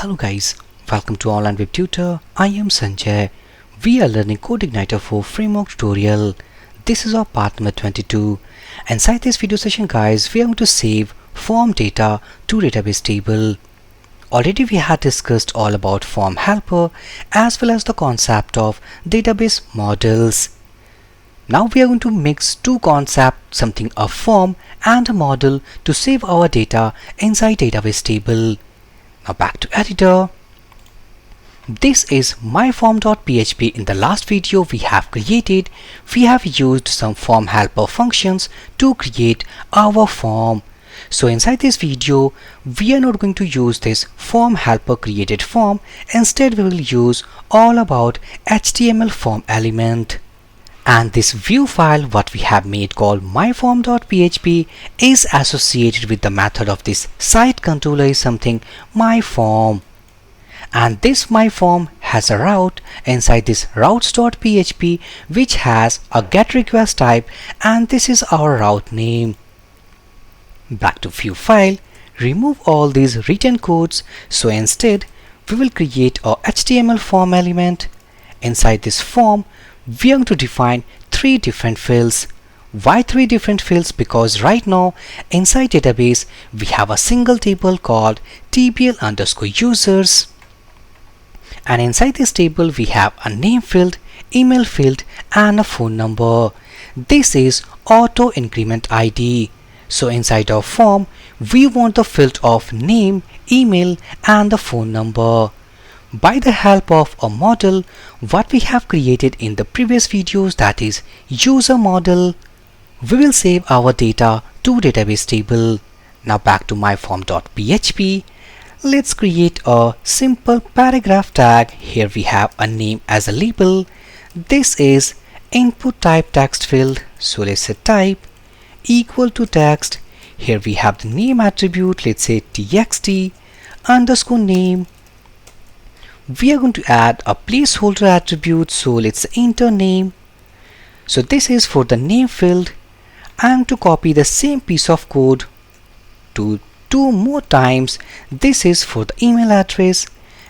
Hello guys, welcome to Online Web Tutor. I am Sanjay. We are learning CodeIgniter for framework tutorial. This is our part number 22. Inside this video session guys, we are going to save form data to database table. Already we had discussed all about form helper as well as the concept of database models. Now we are going to mix two concepts, something a form and a model, to save our data inside database table. Now back to editor. This is myform.php. In the last video we have used some form helper functions to create our form. So inside this video we are not going to use this form helper created form. Instead we will use all about HTML form element. And this view file what we have made called myform.php is associated with the method of this site controller is something myform. And this myform has a route inside this routes.php which has a getRequest type, and this is our route name. Back to view file, remove all these written codes. So instead we will create a HTML form element. Inside this form we are going to define three different fields. Why three different fields? Because right now inside database we have a single table called tbl_users, and inside this table we have a name field, email field and a phone number. This is auto increment ID. So inside our form we want the field of name, email and the phone number. By the help of a model what we have created in the previous videos, that is user model, we will save our data to database table. Now back to myform.php. Let's create a simple paragraph tag. Here we have a name as a label. This is input type text field. So let's say type equal to text. Here we have the name attribute. Let's say txt underscore name. We are going to add a placeholder attribute, so let's enter name. So this is for the name field. I am to copy the same piece of code to two more times. This is for the email address,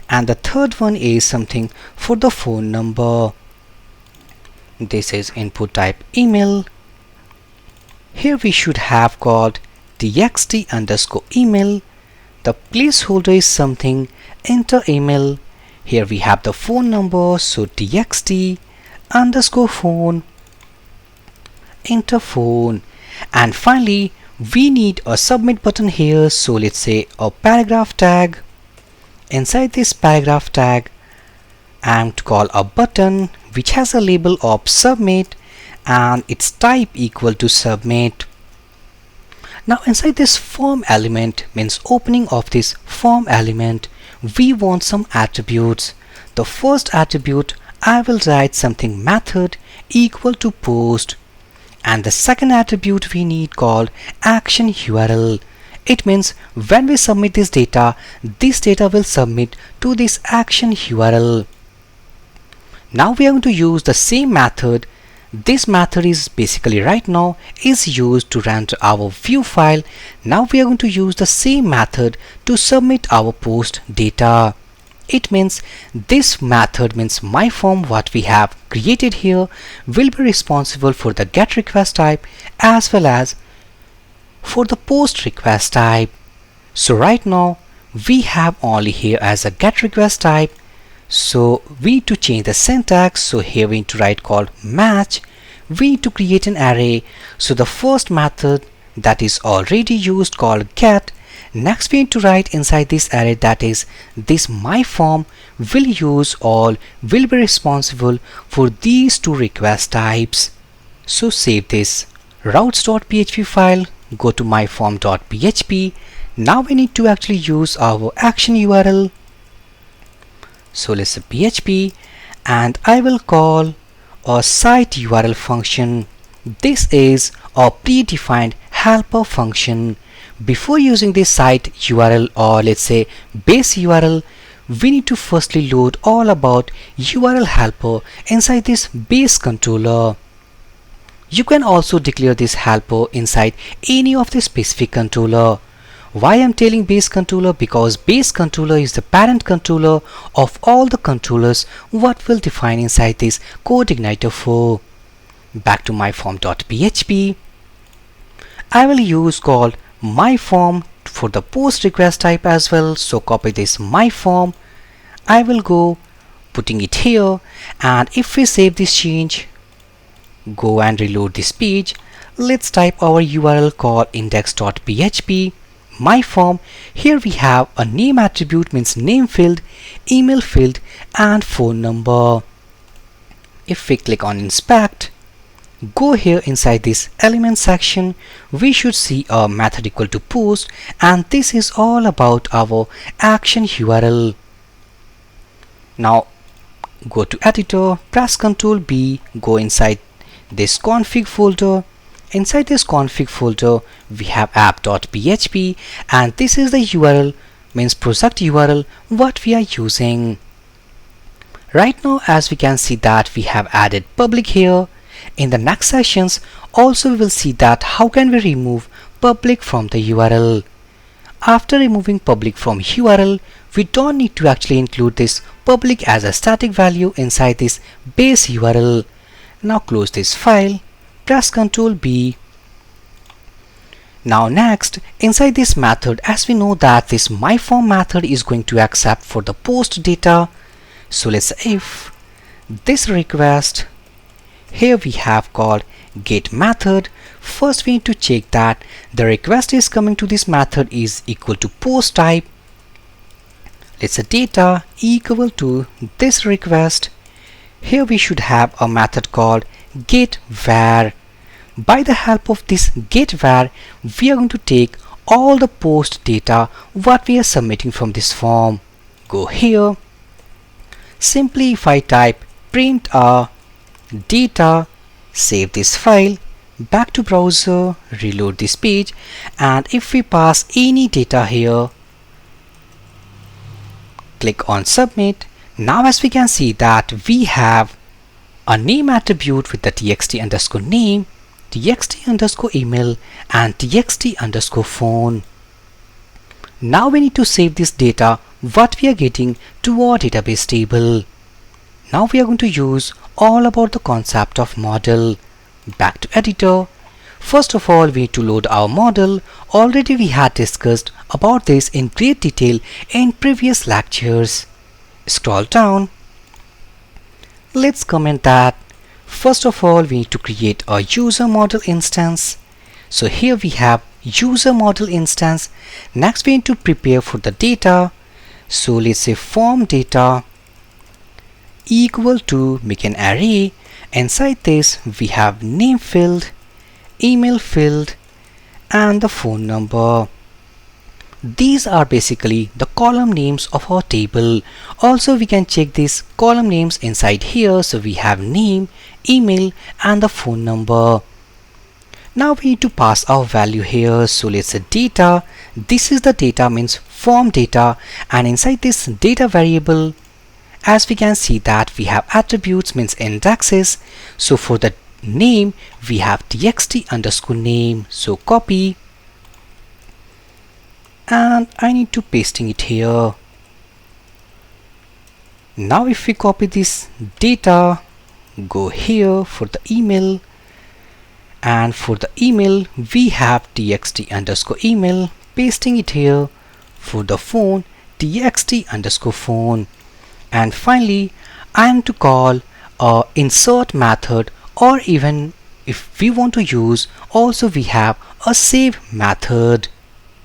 and the third one is something for the phone number. This is input type email. Here we should have called txt underscore email. The placeholder is something enter email. Here we have the phone number, so txt underscore phone, enter phone. And finally we need a submit button here, so let's say a paragraph tag. Inside this paragraph tag I am to call a button which has a label of submit and its type equal to submit. Now inside this form element, means opening of this form element, we want some attributes. The first attribute I will write something method equal to post, and the second attribute we need called action URL. It means when we submit this data will submit to this action URL. Now we are going to use the same method. This method is basically right now is used to render our view file. Now we are going to use the same method to submit our post data. It means this method means myform what we have created here will be responsible for the getRequest type as well as for the post request type. So right now we have only here as a getRequest type. So we need to change the syntax. So here we need to write called match. We need to create an array. So the first method that is already used called get. Next we need to write inside this array, that is this myform will use all, will be responsible for these two request types. So save this routes.php file, go to myform.php. Now we need to actually use our action URL. So let's say PHP, and I will call a site URL function. This is a predefined helper function. Before using this site URL or let's say base URL, we need to firstly load all about URL helper inside this base controller. You can also declare this helper inside any of the specific controller. Why I'm telling base controller? Because base controller is the parent controller of all the controllers what will define inside this CodeIgniter 4. Back to myform.php. I will use called myform for the post request type as well. So copy this myform. I will go putting it here, and if we save this change, go and reload this page. Let's type our URL called index.php. myform. Here we have a name attribute, means name field, email field, and phone number. If we click on inspect, go here inside this element section, we should see a method equal to post, and this is all about our action URL. Now go to editor, press Ctrl B, go inside this config folder. Inside this config folder we have app.php, and this is the URL, means project URL what we are using. Right now, as we can see that we have added public here. In the next sessions also we will see that how can we remove public from the URL. After removing public from URL, we don't need to actually include this public as a static value inside this base URL. Now close this file, press Ctrl B. Now next, inside this method, as we know that this myform method is going to accept for the post data. So let's say if this request, here we have called get method. First we need to check that the request is coming to this method is equal to post type. Let's say data equal to this request. Here we should have a method called get var. By the help of this get var, we are going to take all the post data what we are submitting from this form. Go here. Simply if I type print data, save this file, back to browser, reload this page, and if we pass any data here, click on submit. Now as we can see that we have a name attribute with the txt underscore name, txt underscore email, and txt underscore phone. Now we need to save this data what we are getting to our database table. Now we are going to use all about the concept of model. Back to editor. First of all, we need to load our model. Already we had discussed about this in great detail in previous lectures. Scroll down. Let's comment that first of all we need to create a user model instance. So here we have user model instance. Next we need to prepare for the data. So let's say form data equal to make an array. Inside this we have name field, email field, and the phone number. These are basically the column names of our table. Also we can check these column names inside here. So we have name, email, and the phone number. Now we need to pass our value here. So let's say data. This is the data, means form data, and inside this data variable, as we can see that we have attributes, means indexes. So for the name we have txt underscore name. So copy, and I need to pasting it here. Now if we copy this data, go here for the email, and for the email we have txt underscore email, pasting it here. For the phone, txt underscore phone. And finally I am to call a insert method, or even if we want to use, also we have a save method.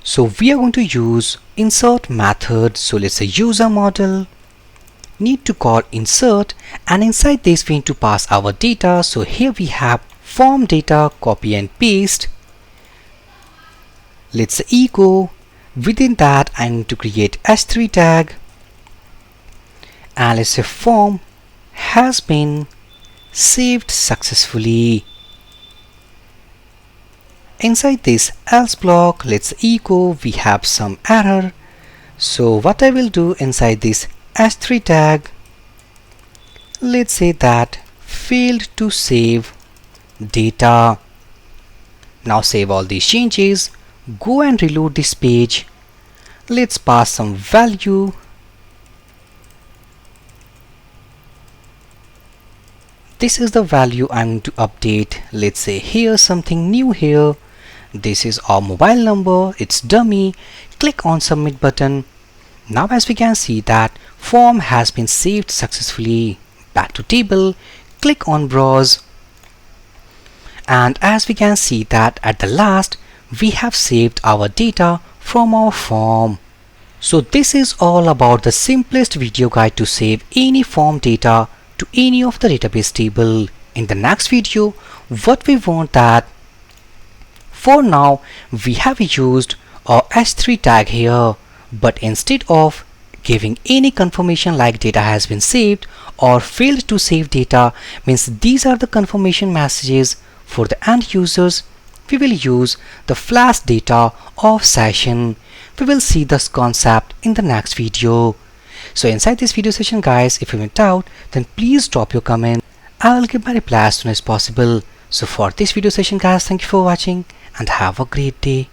So we are going to use insert method. So let's say user model, need to call insert, and inside this we need to pass our data. So here we have form data, copy and paste. Let's say echo. Within that I need to create h3 tag, and let's say form has been saved successfully. Inside this else block, let's echo, we have some error. So what I will do inside this h3 tag, let's say that failed to save data. Now save all these changes, go and reload this page. Let's pass some value. This is the value I'm going to update. Let's say here's something new here. This is our mobile number, it's dummy. Click on submit button. Now as we can see that form has been saved successfully. Back to table, click on browse. And as we can see that at the last we have saved our data from our form. So this is all about the simplest video guide to save any form data to any of the database table. In the next video, what we want that for now we have used our h3 tag here, but instead of giving any confirmation like data has been saved or failed to save data, means these are the confirmation messages for the end users, we will use the flash data of session. We will see this concept in the next video. So inside this video session guys, if you went out, then please drop your comment. I will give my reply as soon as possible. So for this video session guys, thank you for watching and have a great day.